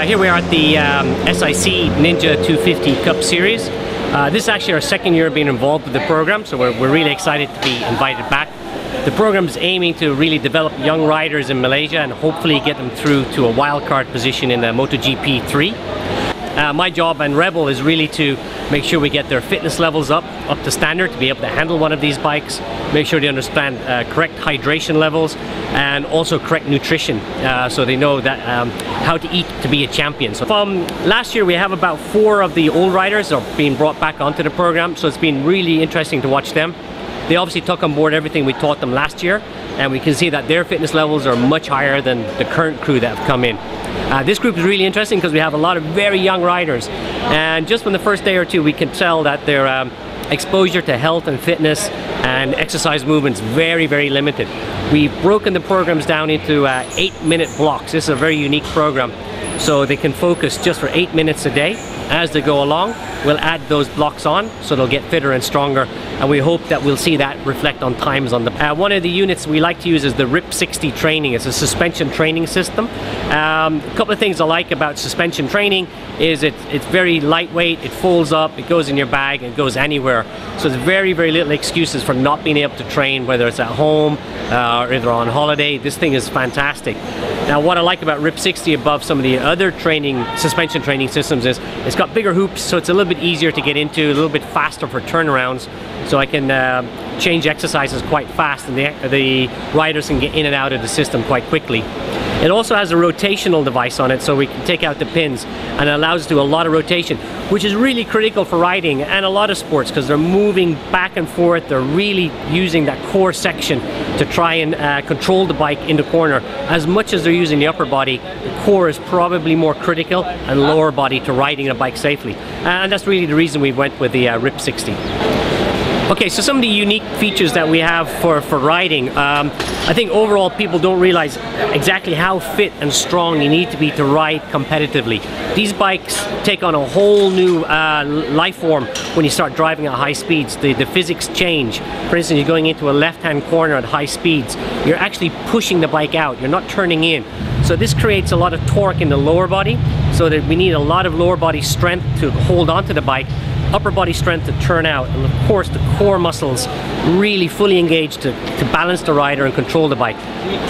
Here we are at the SIC Ninja 250 Cup Series. This is actually our second year being involved with the program, so we're really excited to be invited back. The program is aiming to really develop young riders in Malaysia and hopefully get them through to a wildcard position in the MotoGP 3. My job and Rebel is really to make sure we get their fitness levels up to standard to be able to handle one of these bikes, make sure they understand correct hydration levels and also correct nutrition, so they know that how to eat to be a champion. So from last year we have about 4 of the old riders are being brought back onto the program, so it's been really interesting to watch them. They obviously took on board everything we taught them last year, and we can see that their fitness levels are much higher than the current crew that have come in. This group is really interesting because we have a lot of very young riders, and just from the first day or two we can tell that their exposure to health and fitness and exercise movements very, very limited. We've broken the programs down into 8-minute blocks. This is a very unique program, so they can focus just for 8 minutes a day. As they go along, we'll add those blocks on so they'll get fitter and stronger, and we hope that we'll see that reflect on times on the one of the units we like to use is the RIP 60 training. It's a suspension training system. A couple of things I like about suspension training is it's very lightweight, it folds up, it goes in your bag, it goes anywhere, so there's very, very little excuses for not being able to train, whether it's at home or if they're on holiday. This thing is fantastic. Now what I like about RIP 60 above some of the other suspension training systems is it's got bigger hoops, so it's a little bit easier to get into, a little bit faster for turnarounds, so I can change exercises quite fast and the riders can get in and out of the system quite quickly. It also has a rotational device on it, so we can take out the pins, and it allows us to do a lot of rotation, which is really critical for riding and a lot of sports because they're moving back and forth. They're really using that core section to try and control the bike in the corner. As much as they're using the upper body, the core is probably more critical and lower body to riding a bike safely. And that's really the reason we went with the RIP 60. Okay, so some of the unique features that we have for riding, I think overall people don't realize exactly how fit and strong you need to be to ride competitively. These bikes take on a whole new life form when you start driving at high speeds. The physics change. For instance, you're going into a left-hand corner at high speeds. You're actually pushing the bike out. You're not turning in. So this creates a lot of torque in the lower body, so that we need a lot of lower body strength to hold onto the bike, upper body strength to turn out, and of course the core muscles really fully engaged to balance the rider and control the bike.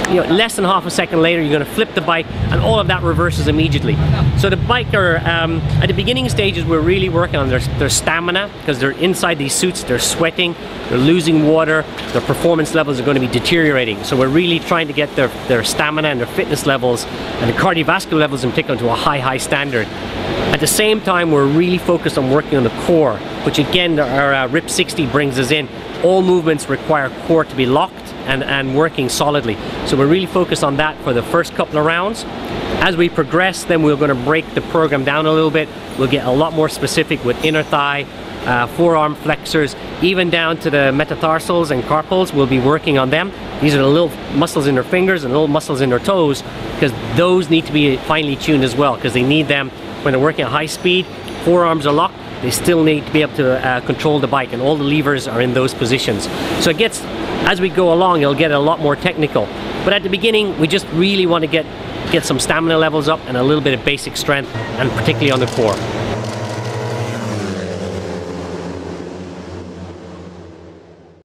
You know, less than half a second later you're going to flip the bike and all of that reverses immediately. So the biker, at the beginning stages we're really working on their stamina, because they're inside these suits, they're sweating, they're losing water, their performance levels are going to be deteriorating. So we're really trying to get their stamina and their fitness levels and the cardiovascular levels in particular to a high standard. At the same time, we're really focused on working on the core, which again our RIP 60 brings us in. All movements require core to be locked and working solidly. So we're really focused on that for the first couple of rounds. As we progress, then we're going to break the program down a little bit. We'll get a lot more specific with inner thigh, forearm flexors, even down to the metatarsals and carpals. We'll be working on them. These are the little muscles in their fingers and little muscles in their toes, because those need to be finely tuned as well, because they need them when they're working at high speed. Forearms are locked, they still need to be able to control the bike, and all the levers are in those positions. So it gets, as we go along, it'll get a lot more technical. But at the beginning, we just really want to get some stamina levels up and a little bit of basic strength, and particularly on the core.